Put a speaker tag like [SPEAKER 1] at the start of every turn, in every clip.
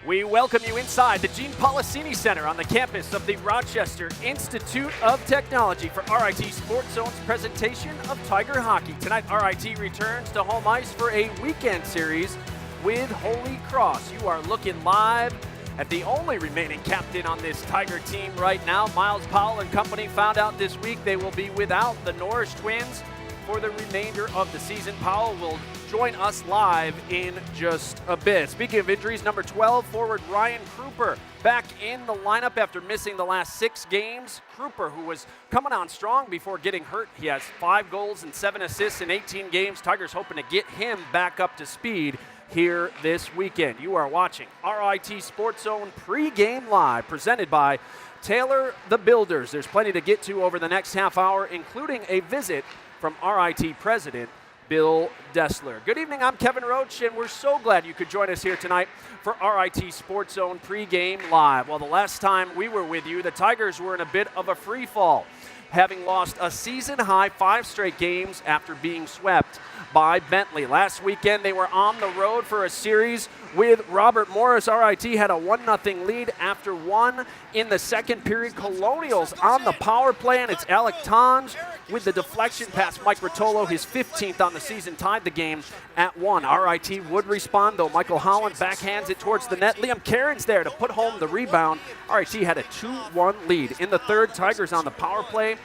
[SPEAKER 1] We welcome you inside the Gene Policini Center on the campus of the Rochester Institute of Technology for RIT SportsZone's presentation of Tiger Hockey. Tonight, RIT returns to home ice for a weekend series with Holy Cross. You are looking live at the only remaining captain on this Tiger team right now. Miles Powell and company found out this week they will be without the Norris twins for the remainder of the season. Powell will join us live in just a bit. Speaking of injuries, number 12 forward Ryan Kruper back in the lineup after missing the last 6 games. Kruper, who was coming on strong before getting hurt, he has 5 goals and 7 assists in 18 games. Tigers hoping to get him back up to speed here this weekend. You are watching RIT SportsZone Pregame Live, presented by Taylor the Builders. There's plenty to get to over the next half hour, including a visit from RIT President Bill Dessler. Good evening, I'm Kevin Roach, and we're so glad you could join us here tonight for RIT SportsZone Pregame Live. Well, the last time we were with you, the Tigers were in a bit of a free fall, having lost a season-high 5 straight games after being swept by Bentley. Last weekend, they were on the road for a series with Robert Morris. RIT had a 1-0 lead after 1 in the second period. Colonials on the power play, and it's Alec Tange with the deflection pass. Mike Rotolo, his 15th on the season, tied the game at 1. RIT would respond, though. Michael Holland backhands it towards the net. Liam Caron's there to put home the rebound. RIT had a 2-1 lead. In the third, Tigers on the power play.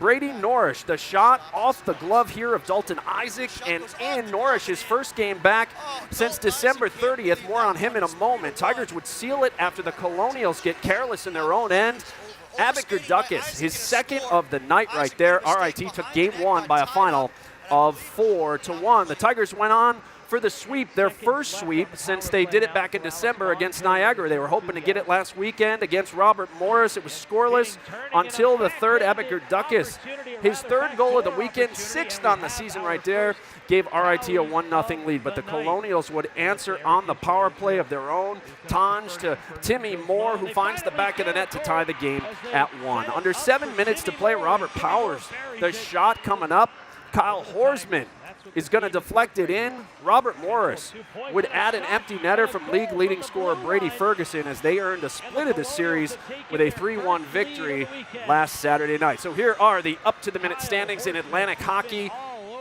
[SPEAKER 1] Brady Norrish, the shot off the glove here of Dalton Isaac, and in Norrish's first game back since December 30th. More on him in a moment. Tigers would seal it after the Colonials get careless in their own end. Abik Dukas, his second of the night right there. RIT took game 1 by a final of 4-1. The Tigers went on for the sweep, their first sweep since they did it back in December against Niagara. They were hoping to get it last weekend against Robert Morris. It was scoreless until the third. Abik Dukas, his third goal of the weekend, 6th on the season right there, gave RIT a 1-0 lead. But the Colonials would answer on the power play of their own. Tange to Timmy Moore, who finds the back of the net to tie the game at 1. Under 7 minutes to play, Robert Powers, the shot coming up. Kyle Horsman is going to deflect it in. Robert Morris would add an empty netter from league leading scorer Brady Ferguson as they earned a split of the series with a 3-1 victory last Saturday night. So here are the up-to-the-minute standings in Atlantic hockey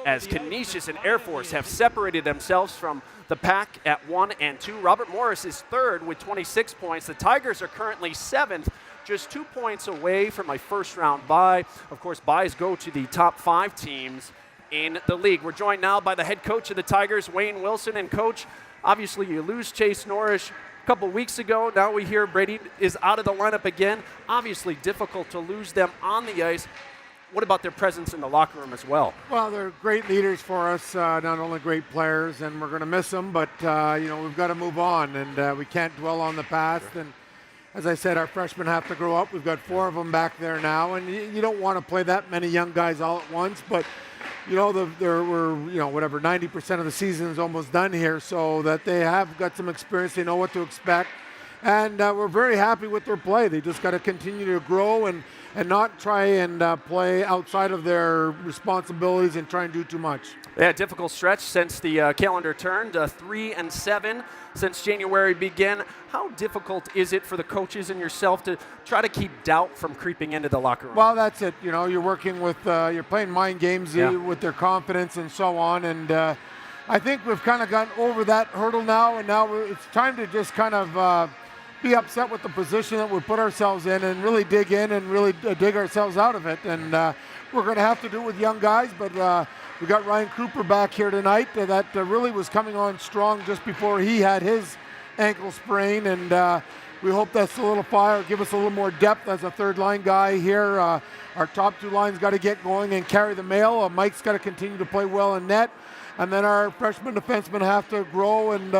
[SPEAKER 1] as Canisius and Air Force have separated themselves from the pack at 1 and 2. Robert Morris is third with 26 points. The Tigers are currently 7th, just 2 points away from a first-round bye. Of course, byes go to the top 5 teams in the league. We're joined now by the head coach of the Tigers, Wayne Wilson. And coach, obviously you lose Chase Norrish a couple weeks ago. Now we hear Brady is out of the lineup again. Obviously difficult to lose them on the ice. What about their presence in the locker room as well?
[SPEAKER 2] Well, they're great leaders for us, not only great players, and we're going to miss them, but we've got to move on, and we can't dwell on the past. Sure. And as I said, our freshmen have to grow up. We've got 4 of them back there now, and you don't want to play that many young guys all at once, but we're 90% of the season is almost done here, so that they have got some experience. They know what to expect, and we're very happy with their play. They just got to continue to grow and not try and play outside of their responsibilities and try and do too much.
[SPEAKER 1] Yeah, difficult stretch since the calendar turned, 3-7 since January began. How difficult is it for the coaches and yourself to try to keep doubt from creeping into the locker room?
[SPEAKER 2] Well, that's it. You're working with, you're playing mind games with their confidence and so on. And I think we've kind of gotten over that hurdle now. And now it's time to just kind of be upset with the position that we put ourselves in and really dig in and really dig ourselves out of it. And we're going to have to do it with young guys, but we got Ryan Kruper back here tonight that really was coming on strong just before he had his ankle sprain, and we hope that solidify or give us a little more depth as a third-line guy here. Our top 2 lines got to get going and carry the mail. Mike's got to continue to play well in net, and then our freshman defensemen have to grow and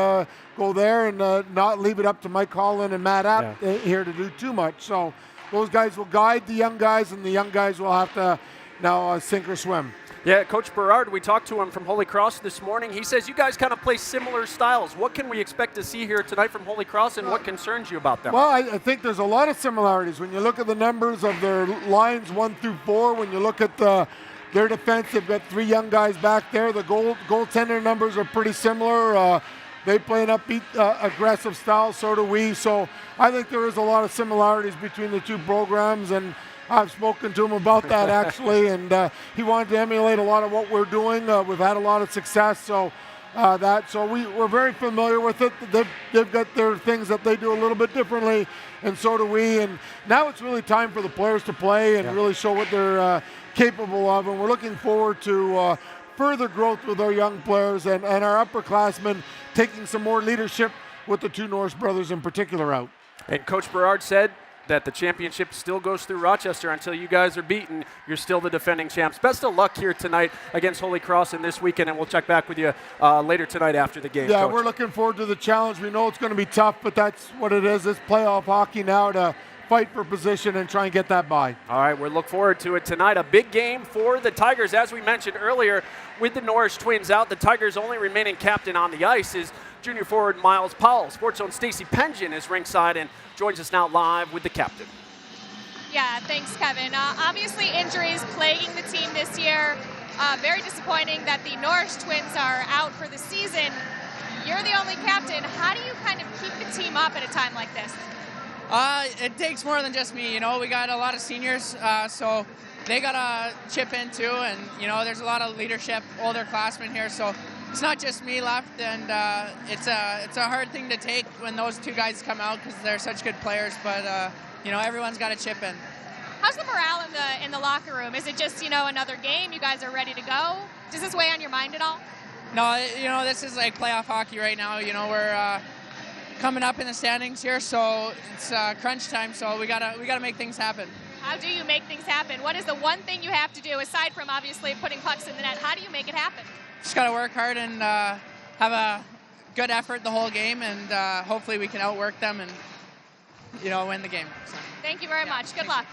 [SPEAKER 2] go there and not leave it up to Mike Holland and Matt App here to do too much. So those guys will guide the young guys, and the young guys will have to now sink or swim.
[SPEAKER 1] Yeah, Coach Berard, we talked to him from Holy Cross this morning. He says you guys kind of play similar styles. What can we expect to see here tonight from Holy Cross, and what concerns you about them?
[SPEAKER 2] Well, I think there's a lot of similarities. When you look at the numbers of their lines 1 through 4, when you look at their defense, they've got 3 young guys back there. The goaltender numbers are pretty similar. They play an upbeat, aggressive style, so do we. So I think there is a lot of similarities between the two programs, and I've spoken to him about that actually, and he wanted to emulate a lot of what we're doing. We've had a lot of success, so we're very familiar with it. They've got their things that they do a little bit differently, and so do we. And now it's really time for the players to play and really show what they're capable of, and we're looking forward to further growth with our young players and our upperclassmen taking some more leadership with the two Norris brothers in particular out.
[SPEAKER 1] And Coach Berard said that the championship still goes through Rochester until you guys are beaten. You're still the defending champs. Best of luck here tonight against Holy Cross and this weekend, and we'll check back with you later tonight after the game.
[SPEAKER 2] Yeah,
[SPEAKER 1] Coach.
[SPEAKER 2] We're looking forward to the challenge. We know it's going to be tough, but that's what it is. It's playoff hockey now to fight for position and try and get that bye.
[SPEAKER 1] All right, we'll look forward to it tonight. A big game for the Tigers, as we mentioned earlier, with the Norris twins out. The Tigers' only remaining captain on the ice is junior forward Miles Powell. SportsZone Stacey Pengen is ringside and joins us now live with the captain.
[SPEAKER 3] Yeah, thanks, Kevin. Obviously, injuries plaguing the team this year. Very disappointing that the Norris twins are out for the season. You're the only captain. How do you kind of keep the team up at a time like this?
[SPEAKER 4] It takes more than just me. We got a lot of seniors, so they got to chip in too. And, there's a lot of leadership, older classmen here. So it's not just me left. And it's a hard thing to take when those two guys come out because they're such good players. But, everyone's got to chip in.
[SPEAKER 3] How's the morale in the locker room? Is it just, another game? You guys are ready to go? Does this weigh on your mind at all?
[SPEAKER 4] No, this is like playoff hockey right now. We're coming up in the standings here, so it's crunch time. So we gotta make things happen.
[SPEAKER 3] How do you make things happen? What is the one thing you have to do aside from obviously putting pucks in the net? How do you make it happen?
[SPEAKER 4] Just gotta work hard and have a good effort the whole game, and hopefully we can outwork them and win the game. So.
[SPEAKER 3] Thank you very much. Good luck.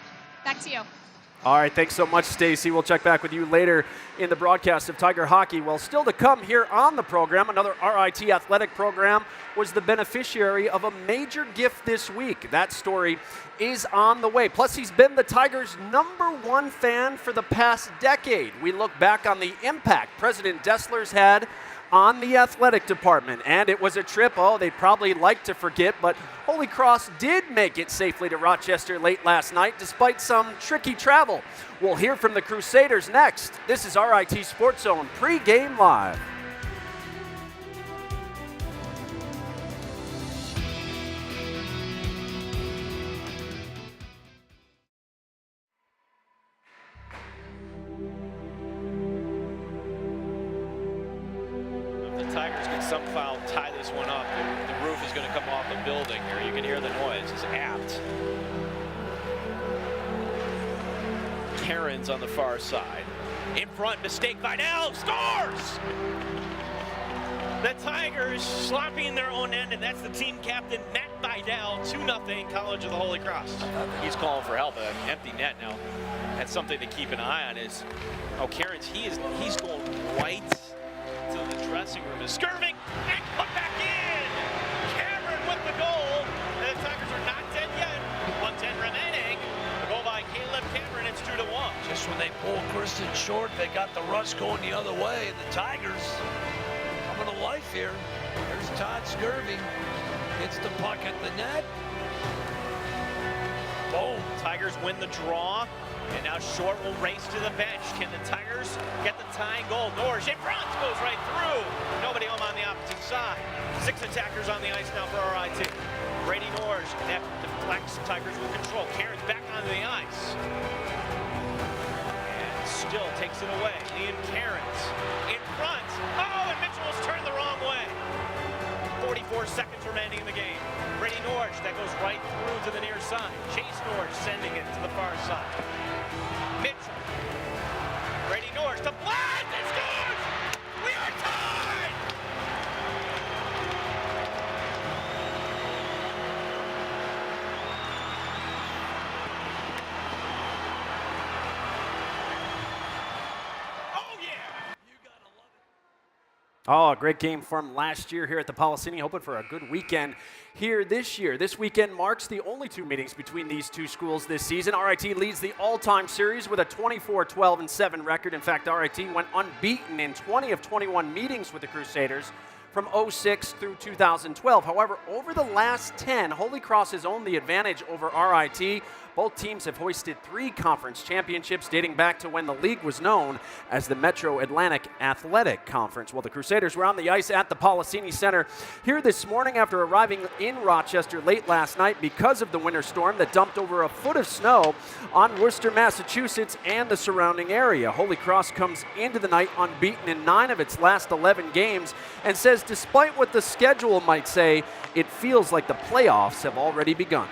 [SPEAKER 3] Back to you.
[SPEAKER 1] All right, thanks so much, Stacey. We'll check back with you later in the broadcast of Tiger Hockey. Well, still to come here on the program, another RIT athletic program was the beneficiary of a major gift this week. That story is on the way. Plus, he's been the Tigers' #1 fan for the past decade. We look back on the impact President Dessler's had on the athletic department, and it was a trip, they'd probably like to forget, but Holy Cross did make it safely to Rochester late last night despite some tricky travel. We'll hear from the Crusaders next. This is RIT Sports Zone Pregame Live.
[SPEAKER 5] Tigers can somehow tie this one up. The roof is going to come off the building here. You can hear the noise. It's apt. Karen's on the far side. In front, mistake by Nell. Scores! The Tigers slopping their own end, and that's the team captain, Matt Bidell, 2-0, College of the Holy Cross. He's calling for help, an empty net now. That's something to keep an eye on is, Karen's, he's going right to the dressing room. Is Skirving and put back in. Cameron with the goal. And the Tigers are not dead yet. 1:10 remaining. A goal by Caleb Cameron. It's 2-1.
[SPEAKER 6] Just when they pull Kristen short, they got the rush going the other way. And the Tigers coming to life here. There's Todd Skirving. Hits the puck at the net.
[SPEAKER 5] Boom. Tigers win the draw. And now Short will race to the bench. Can the Tigers get the tying goal? Norge in front, goes right through. Nobody home on the opposite side. 6 attackers on the ice now for RIT. Brady Norge, that deflects. Tigers will control. Karen's back onto the ice. And still takes it away. Ian Karen's in front. Oh, and Mitchell was turned the wrong way. 44 seconds remaining in the game. Brady Norge, that goes right through to the near side. Chase Norge sending it to the far side. Mitchell. Brady Norge to Blatt and scores! We are tied! Oh yeah! You gotta love it.
[SPEAKER 1] Oh, a great game from last year here at the Policini. Hoping for a good weekend here this year. This weekend marks the only 2 meetings between these two schools this season. RIT leads the all-time series with a 24-12-7 record. In fact, RIT went unbeaten in 20 of 21 meetings with the Crusaders. from 06 through 2012. However, over the last 10, Holy Cross has owned the advantage over RIT. Both teams have hoisted 3 conference championships dating back to when the league was known as the Metro Atlantic Athletic Conference. Well, the Crusaders were on the ice at the Policini Center here this morning after arriving in Rochester late last night because of the winter storm that dumped over a foot of snow on Worcester, Massachusetts and the surrounding area. Holy Cross comes into the night unbeaten in 9 of its last 11 games and says despite what the schedule might say, it feels like the playoffs have already begun.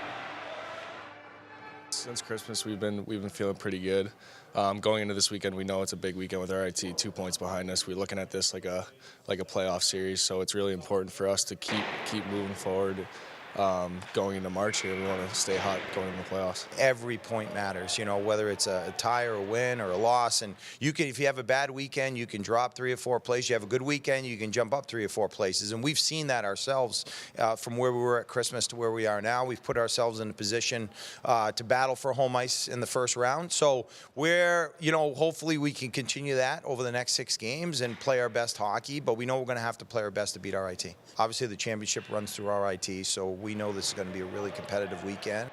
[SPEAKER 7] Since Christmas, we've been feeling pretty good. Going into this weekend, we know it's a big weekend with RIT, 2 points behind us. We're looking at this like a playoff series, so it's really important for us to keep moving forward. Going into March here, we want to stay hot going into the playoffs.
[SPEAKER 8] Every point matters, you know, whether it's a tie or a win or a loss. And you can, if you have a bad weekend, you can drop 3 or 4 places. You have a good weekend, you can jump up 3 or 4 places. And we've seen that ourselves from where we were at Christmas to where we are now. We've put ourselves in a position to battle for home ice in the first round. So hopefully we can continue that over the next 6 games and play our best hockey. But we know we're going to have to play our best to beat RIT. Obviously, the championship runs through RIT, so we know this is going to be a really competitive weekend.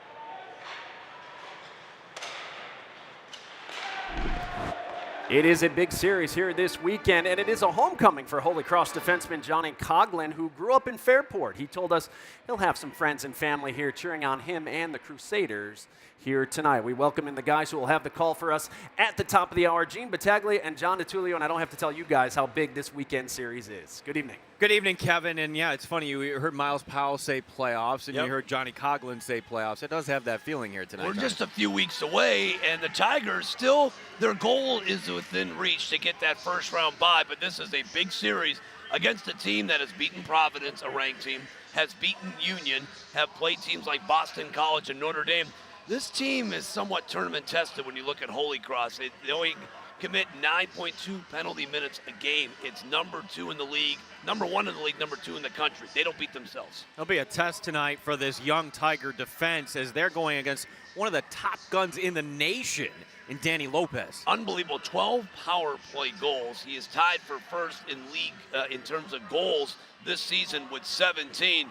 [SPEAKER 1] It is a big series here this weekend, and it is a homecoming for Holy Cross defenseman Johnny Coughlin, who grew up in Fairport. He told us he'll have some friends and family here cheering on him and the Crusaders here tonight. We welcome in the guys who will have the call for us at the top of the hour, Gene Battaglia and John DiTullio, and I don't have to tell you guys how big this weekend series is. Good evening.
[SPEAKER 9] Good evening, Kevin. And yeah, it's funny, you heard Miles Powell say playoffs, and you heard Johnny Coughlin say playoffs. It does have that feeling here tonight.
[SPEAKER 6] We're just a few weeks away, and the Tigers still, their goal is within reach to get that first round bye, but this is a big series against a team that has beaten Providence, a ranked team, has beaten Union, have played teams like Boston College and Notre Dame. This team is somewhat tournament tested when you look at Holy Cross. They only commit 9.2 penalty minutes a game. It's number 2 in the league, number 1 in the league, number 2 in the country. They don't beat themselves.
[SPEAKER 9] There'll be a test tonight for this young Tiger defense as they're going against one of the top guns in the nation in Danny Lopez.
[SPEAKER 6] Unbelievable, 12 power play goals. He is tied for first in league in terms of goals this season with 17.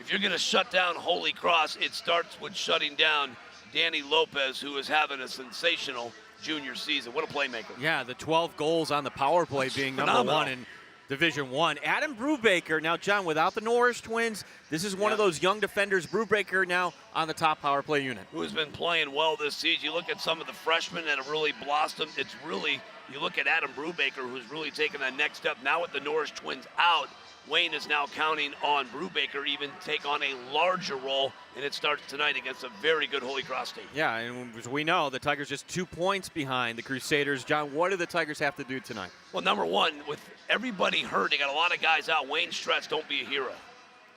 [SPEAKER 6] If you're going to shut down Holy Cross, it starts with shutting down Danny Lopez, who is having a sensational junior season. What a playmaker.
[SPEAKER 9] Yeah, the 12 goals on the power play being number 1 in Division I. Adam Brubaker, now, John, without the Norris twins, this is one of those young defenders. Brubaker now on the top power play unit.
[SPEAKER 6] Who's been playing well this season. You look at some of the freshmen that have really blossomed. It's really, you look at Adam Brubaker, who's really taken that next step. Now with the Norris twins out, Wayne is now counting on Brubaker even take on a larger role, and it starts tonight against a very good Holy Cross team.
[SPEAKER 9] Yeah, and as we know, the Tigers just 2 points behind the Crusaders. John, what do the Tigers have to do tonight?
[SPEAKER 6] Well, number 1, with everybody hurt, they got a lot of guys out. Wayne Stretz, don't be a hero.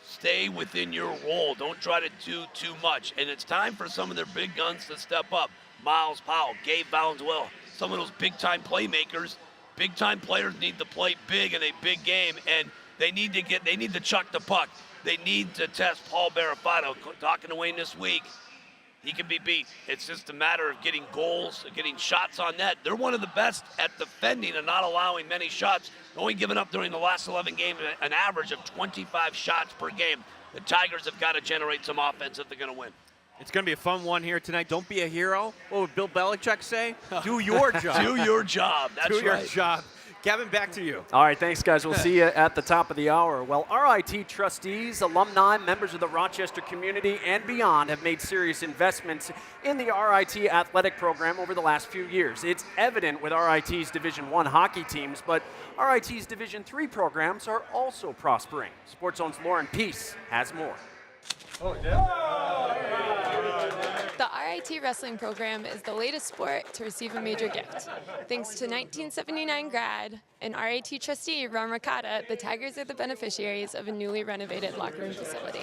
[SPEAKER 6] Stay within your role. Don't try to do too much. And it's time for some of their big guns to step up. Miles Powell, Gabe Valenzuela, some of those big-time playmakers. Big-time players need to play big in a big game, and they need to chuck the puck. They need to test Paul Barafato. Talking to Wayne this week, he can be beat. It's just a matter of getting goals, getting shots on net. They're one of the best at defending and not allowing many shots, only giving up during the last 11 games an average of 25 shots per game. The Tigers have got to generate some offense if they're going to win.
[SPEAKER 9] It's going to be a fun one here tonight. Don't be a hero. What would Bill Belichick say? Do your job.
[SPEAKER 6] Do your job. That's right.
[SPEAKER 9] Do your job. Kevin, back to you.
[SPEAKER 1] All right, thanks, guys. We'll see you at the top of the hour. Well, RIT trustees, alumni, members of the Rochester community, and beyond have made serious investments in the RIT athletic program over the last few years. It's evident with RIT's Division I hockey teams, but RIT's Division III programs are also prospering. SportsZone's Lauren Peace has more.
[SPEAKER 10] The RIT wrestling program is the latest sport to receive a major gift. Thanks to 1979 grad and RIT trustee Ron Ricotta, the Tigers are the beneficiaries of a newly renovated locker room facility.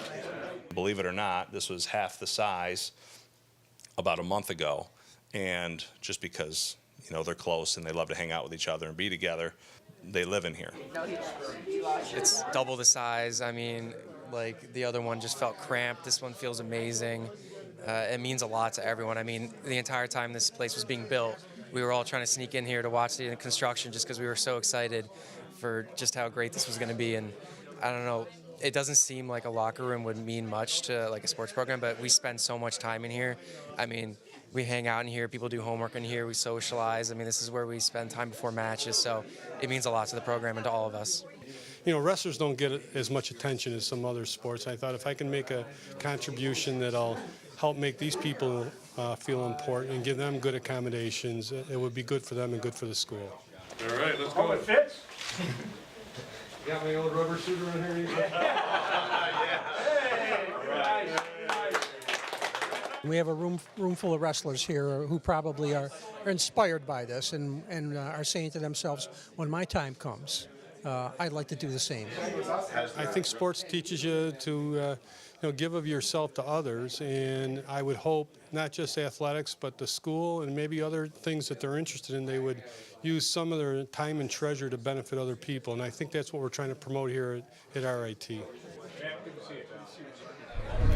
[SPEAKER 11] Believe it or not, this was half the size about a month ago, and just because they're close and they love to hang out with each other and be together, they live in here.
[SPEAKER 12] It's double the size. I mean, like the other one just felt cramped. This one feels amazing. It means a lot to everyone. I mean, the entire time this place was being built, we were all trying to sneak in here to watch the construction just because we were so excited for just how great this was going to be. And I don't know, it doesn't seem like a locker room would mean much to like a sports program, but we spend so much time in here. I mean, we hang out in here, people do homework in here, we socialize. I mean, this is where we spend time before matches, so it means a lot to the program and to all of us.
[SPEAKER 13] You know, wrestlers don't get as much attention as some other sports. I thought if I can make a contribution that'll help make these people feel important and give them good accommodations, it would be good for them and good for the school.
[SPEAKER 14] All right, let's go.
[SPEAKER 2] Oh, it fits?
[SPEAKER 13] You got my old rubber suit around here?
[SPEAKER 15] We have a room full of wrestlers here who probably are inspired by this and are saying to themselves, when my time comes, I'd like to do the same.
[SPEAKER 13] I think sports teaches you to give of yourself to others, and I would hope not just athletics, but the school and maybe other things that they're interested in, they would use some of their time and treasure to benefit other people, and I think that's what we're trying to promote here at RIT.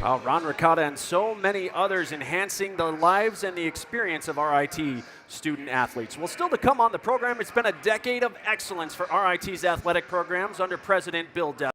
[SPEAKER 1] Ron Ricotta and so many others enhancing the lives and the experience of RIT student athletes. Well, still to come on the program, it's been a decade of excellence for RIT's athletic programs under President Bill Depp.